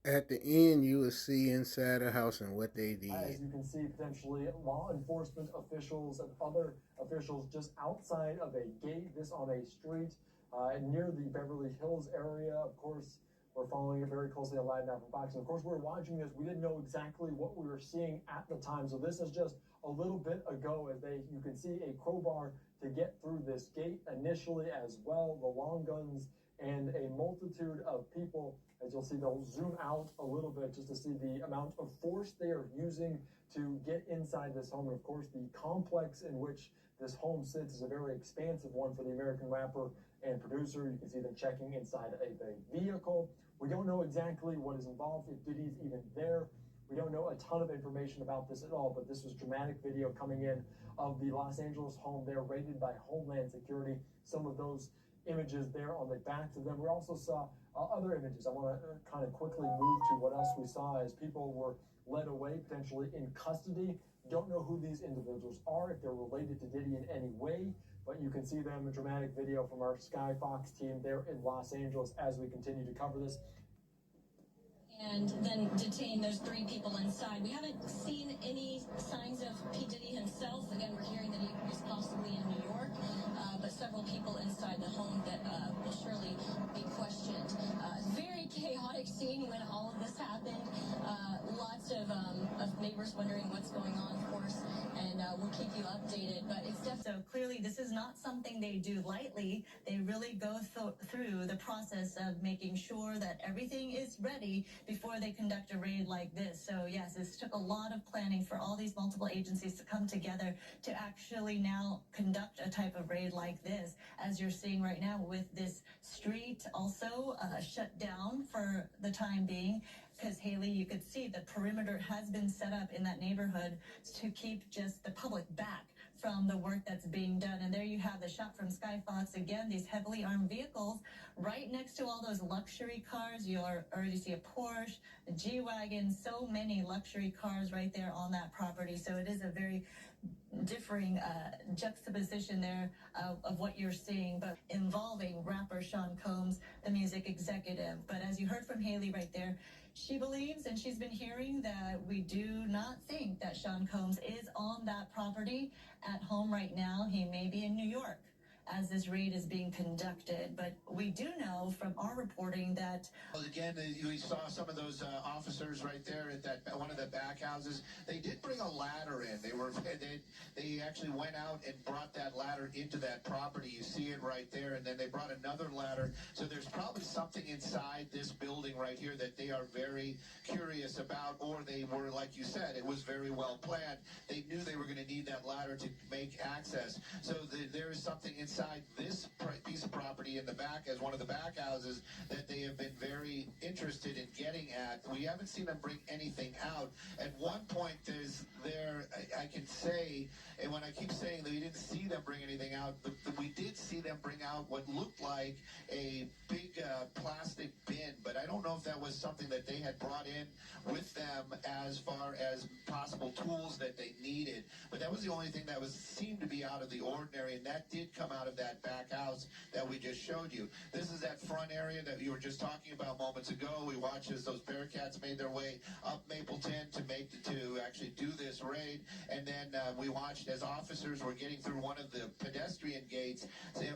At the end, you will see inside the house and what they As did. you can see, potentially law enforcement officials and other officials just outside of a gate, this on a street near the Beverly Hills area. Of course, we're following it very closely on Live Now from Fox. And of course, we were watching this. We didn't know exactly what we were seeing at the time. So this is just a little bit ago as you can see a crowbar to get through this gate initially as well. The long guns and a multitude of people. As you'll see, they'll zoom out a little bit just to see the amount of force they are using to get inside this home. And of course, the complex in which this home sits is a very expansive one for the American rapper and producer. You can see them checking inside a vehicle. We don't know exactly what is involved, if Diddy's even there. We don't know a ton of information about this at all, but this was dramatic video coming in of the Los Angeles home there, raided by Homeland Security. Some of those images there on the backs of them. We also saw other images. I want to kind of quickly move to what else we saw as people were led away, potentially in custody. Don't know who these individuals are, if they're related to Diddy in any way, but you can see them, a dramatic video from our Sky Fox team there in Los Angeles as we continue to cover this. And then detain those three people inside. We haven't seen any signs of P. Diddy himself. Again, we're hearing that he was possibly in New York, but several people inside the home that will surely be questioned. Very chaotic scene when all of this happened. Lots of neighbors wondering what's going on, of course, and we'll keep you updated. But it's definitely so clearly this is not something they do lightly. They really go through the process of making sure that everything is ready before they conduct a raid like this. So yes, this took a lot of planning for all these multiple agencies to come together to actually now conduct a type of raid like this, as you're seeing right now with this street also shut down for the time being. Because Haley, you could see the perimeter has been set up in that neighborhood to keep just the public back from the work that's being done. And there you have the shot from Sky Fox. Again, these heavily armed vehicles right next to all those luxury cars. You already see a Porsche, a G-Wagon, so many luxury cars right there on that property. So it is a very differing juxtaposition there of what you're seeing, but involving rapper Sean Combs, the music executive. But as you heard from Haley right there, she believes, and she's been hearing, that we do not think that Sean Combs is on that property at home right now. He may be in New York as this raid is being conducted. But we do know from our reporting that... Well, again, we saw some of those officers right there at that one of the back houses. They did bring a ladder in. They actually went out and brought that ladder into that property. You see it right there. And then they brought another ladder. So there's probably something inside this building right here that they are very curious about, or they were, like you said, it was very well planned. They knew they were going to need that ladder to make access. So there is something inside this piece of property in the back, as one of the back houses, that they have been very interested in getting at. We haven't seen them bring anything out. At one point, I can say, and when I keep saying that we didn't see them bring anything out, we did see them bring out what looked like a big plastic bin, but I don't know if that was something that they had brought in with them as far as possible tools that they needed. But that was the only thing that seemed to be out of the ordinary, and that did come out of that back house that we just showed you. This is that front area that you were just talking about moments ago. We watched as those Bearcats made their way up Mapleton to actually do this raid, and then we watched as officers were getting through one of the pedestrian gates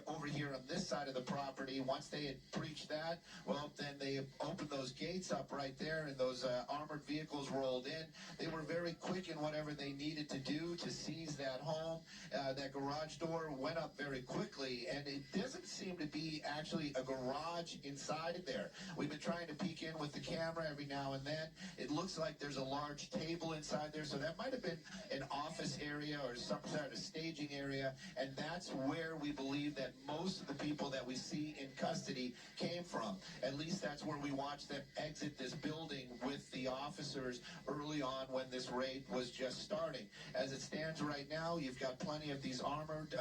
over here on this side of the property. Once they had breached that, well, then they opened those gates up right there, and those armored vehicles rolled in. They were very quick in whatever they needed to do to seize that home. That garage door went up very quickly, and it doesn't seem to be actually a garage inside there. We've been trying to peek in with the camera every now and then. It looks like there's a large table inside there, so that might have been an office area or some sort of staging area, and that's where we believe that most of the people that we see in custody came from. At least that's where we watched them exit this building with the officers early on when this raid was just starting. As it stands right now, you've got plenty of these armored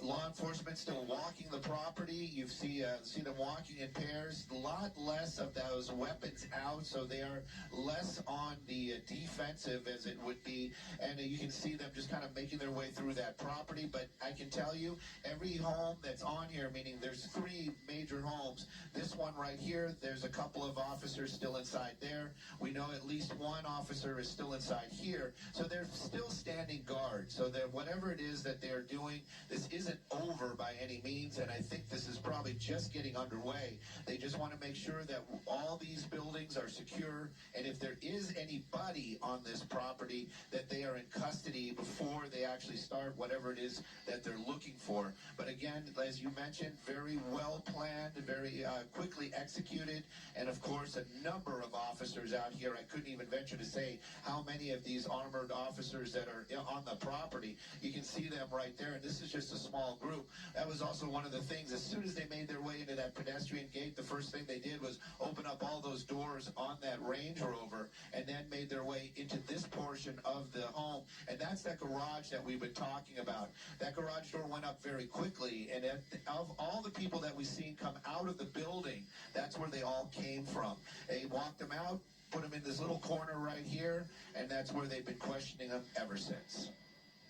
Law enforcement still walking the property. You see them walking in pairs. A lot less of those weapons out, so they are less on the defensive as it would be. And you can see them just kind of making their way through that property. But I can tell you, every home that's on here, meaning there's 3 major homes. This one right here, there's a couple of officers still inside there. We know at least one officer is still inside here. So they're still standing guard. So that whatever it is that they're doing, this isn't over by any means. And I think this is probably just getting underway. They just want to make sure that all these buildings are secure. And if there is anybody on this property, that they are in custody before they actually start whatever it is that they're looking for. But again, as you mentioned, very well planned, very quickly executed, and of course a number of officers out here. I couldn't even venture to say how many of these armored officers that are on the property. You can see them right there, and this is just a small group. That was also one of the things. As soon as they made their way into that pedestrian gate, the first thing they did was open up all those doors on that Range Rover, and then made their way into this portion of the home. And that's that garage that we've been talking about. That garage door went up very quickly, and of all the people that we've seen come out of the building, that's where they all came from. They walked them out, put them in this little corner right here, and that's where they've been questioning them ever since.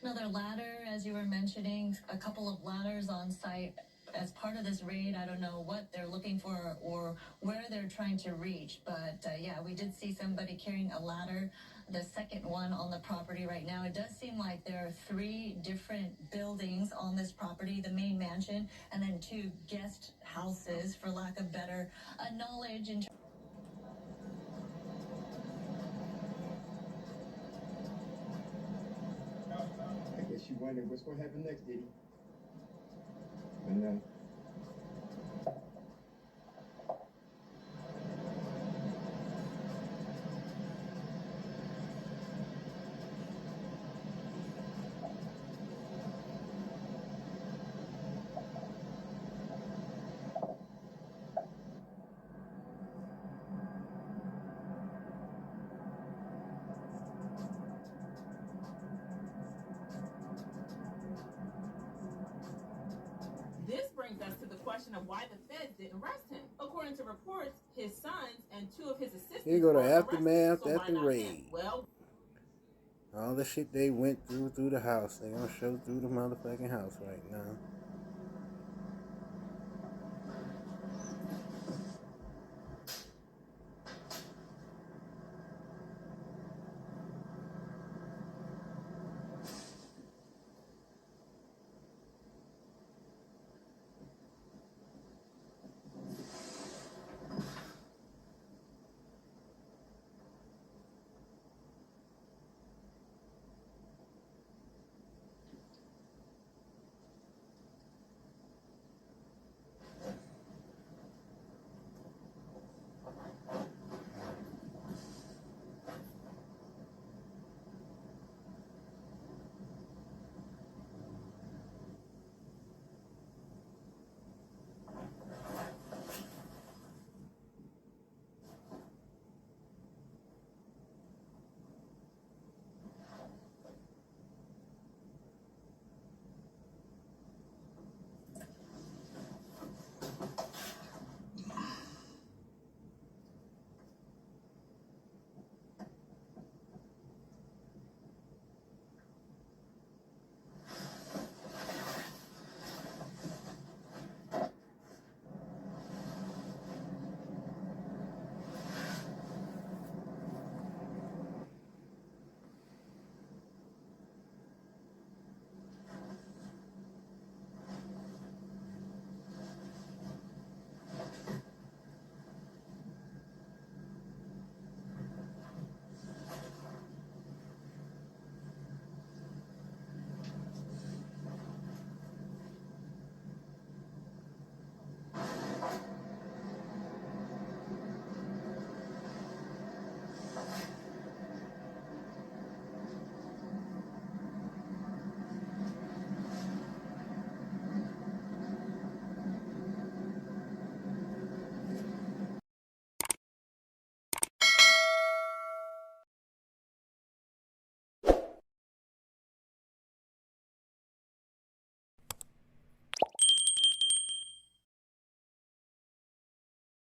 Another ladder, as you were mentioning, a couple of ladders on site as part of this raid. I don't know what they're looking for or where they're trying to reach, but yeah, we did see somebody carrying a ladder, the second one on the property right now. It does seem like there are 3 different buildings on this property, the main mansion, and then 2 guest houses, for lack of better knowledge. I guess you wondering what's going to happen next, Diddy. And This brings us to the question of why the feds didn't arrest him. According to reports, his sons and 2 of his assistants. Here you go to were aftermath arrested, so after why not raid. him? Well, All the shit they went through the house. They gonna show through the motherfucking house right now.